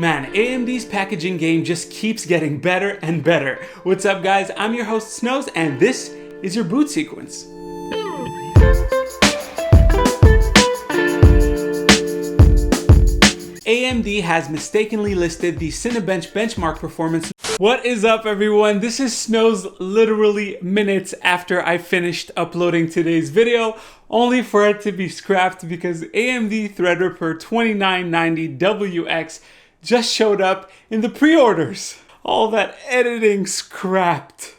Man, AMD's packaging game just keeps getting better and better. What's up guys, I'm your host Snows and this is your boot sequence. AMD has mistakenly listed the Cinebench benchmark performance. What is up everyone? This is Snows literally minutes after I finished uploading today's video, only for it to be scrapped because AMD Threadripper 2990WX just showed up in the pre-orders. All that editing scrapped.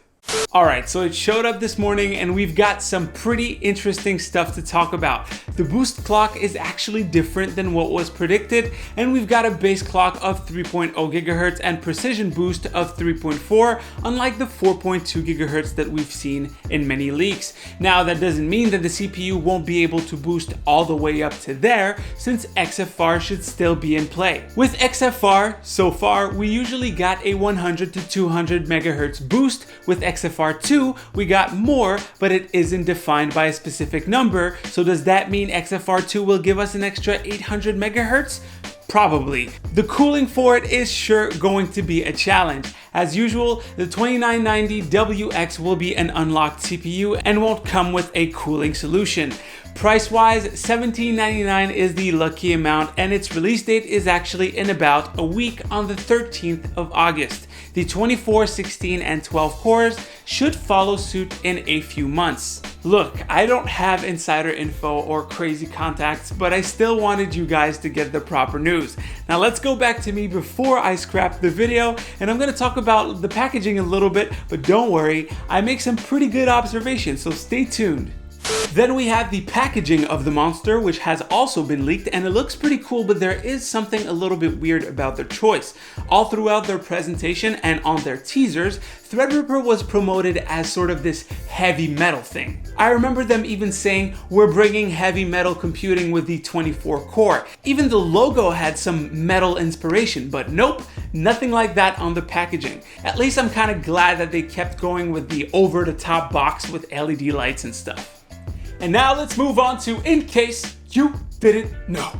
Alright, so it showed up this morning and we've got some pretty interesting stuff to talk about. The boost clock is actually different than what was predicted, and we've got a base clock of 3.0 GHz and precision boost of 3.4, unlike the 4.2 GHz that we've seen in many leaks. Now that doesn't mean that the CPU won't be able to boost all the way up to there, since XFR should still be in play. With XFR, so far, we usually got a 100 to 200 MHz boost. With XFR2, we got more, but it isn't defined by a specific number. So does that mean XFR2 will give us an extra 800 MHz? Probably. The cooling for it is sure going to be a challenge. As usual, the 2990WX will be an unlocked CPU and won't come with a cooling solution. Price-wise, $17.99 is the lucky amount, and its release date is actually in about a week on the 13th of August. The 24, 16, and 12 cores should follow suit in a few months. Look, I don't have insider info or crazy contacts, but I still wanted you guys to get the proper news. Now let's go back to me before I scrap the video, and I'm gonna talk about the packaging a little bit, but don't worry, I make some pretty good observations, so stay tuned. Then we have the packaging of the monster, which has also been leaked, and it looks pretty cool, but there is something a little bit weird about their choice. All throughout their presentation and on their teasers, Threadripper was promoted as sort of this heavy metal thing. I remember them even saying, we're bringing heavy metal computing with the 24 core. Even the logo had some metal inspiration, but nope, nothing like that on the packaging. At least I'm kind of glad that they kept going with the over-the-top box with LED lights and stuff. And now let's move on to In Case You Didn't Know.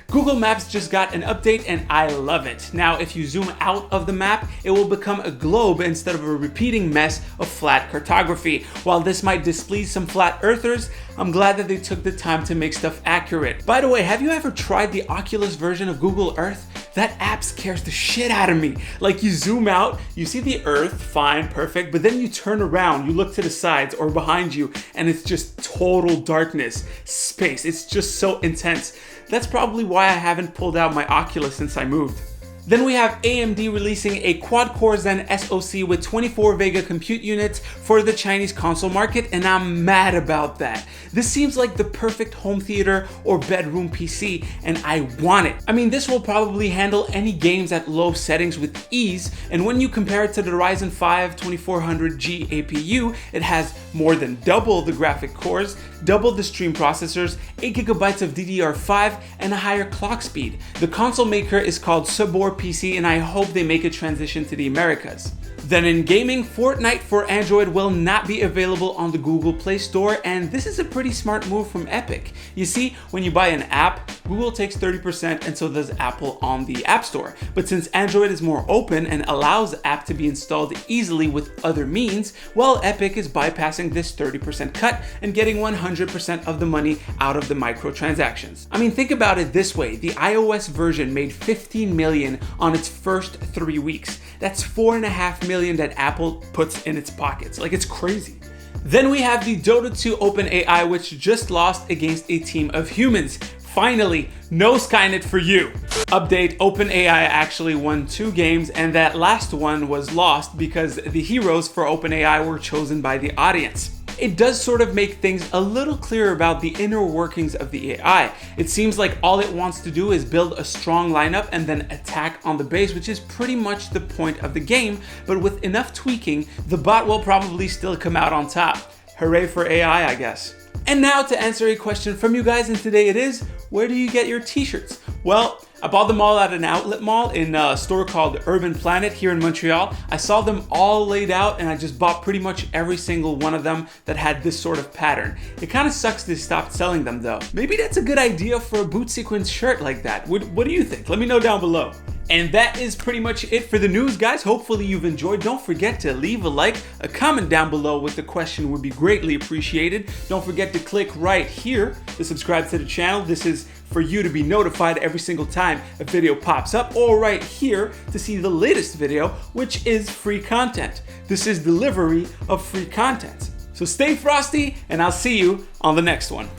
Google Maps just got an update and I love it. Now if you zoom out of the map, it will become a globe instead of a repeating mess of flat cartography. While this might displease some flat earthers, I'm glad that they took the time to make stuff accurate. By the way, have you ever tried the Oculus version of Google Earth? That app scares the shit out of me. Like you zoom out, you see the earth, fine, perfect, but then you turn around, you look to the sides or behind you, and it's just total darkness, space. It's just so intense. That's probably why I haven't pulled out my Oculus since I moved. Then we have AMD releasing a quad-core Zen SoC with 24 Vega compute units for the Chinese console market, and I'm mad about that. This seems like the perfect home theater or bedroom PC, and I want it. I mean, this will probably handle any games at low settings with ease, and when you compare it to the Ryzen 5 2400G APU, it has more than double the graphic cores, double the stream processors, 8 GB of DDR5, and a higher clock speed. The console maker is called Subor PC, and I hope they make a transition to the Americas. Then in gaming, Fortnite for Android will not be available on the Google Play Store, and this is a pretty smart move from Epic. You see, when you buy an app, Google takes 30% and so does Apple on the App Store. But since Android is more open and allows the app to be installed easily with other means, well, Epic is bypassing this 30% cut and getting 100% of the money out of the microtransactions. I mean, think about it this way. The iOS version made $15 million on its first 3 weeks. That's $4.5 million that Apple puts in its pockets. Like, it's crazy. Then we have the Dota II OpenAI, which just lost against a team of humans. Finally, no Skynet for you. Update: OpenAI actually won 2 games, and that last one was lost because the heroes for OpenAI were chosen by the audience. It does sort of make things a little clearer about the inner workings of the AI. It seems like all it wants to do is build a strong lineup and then attack on the base, which is pretty much the point of the game, but with enough tweaking, the bot will probably still come out on top. Hooray for AI, I guess. And now to answer a question from you guys, and today it is, where do you get your t-shirts? Well, I bought them all at an outlet mall in a store called Urban Planet here in Montreal. I saw them all laid out and I just bought pretty much every single one of them that had this sort of pattern. It kind of sucks they stopped selling them though. Maybe that's a good idea for a boot sequence shirt like that. What do you think? Let me know down below. And that is pretty much it for the news, guys. Hopefully you've enjoyed. Don't forget to leave a like, a comment down below with the question would be greatly appreciated. Don't forget to click right here to subscribe to the channel. This is for you to be notified every single time a video pops up, or right here to see the latest video, which is free content. This is delivery of free content. So stay frosty, and I'll see you on the next one.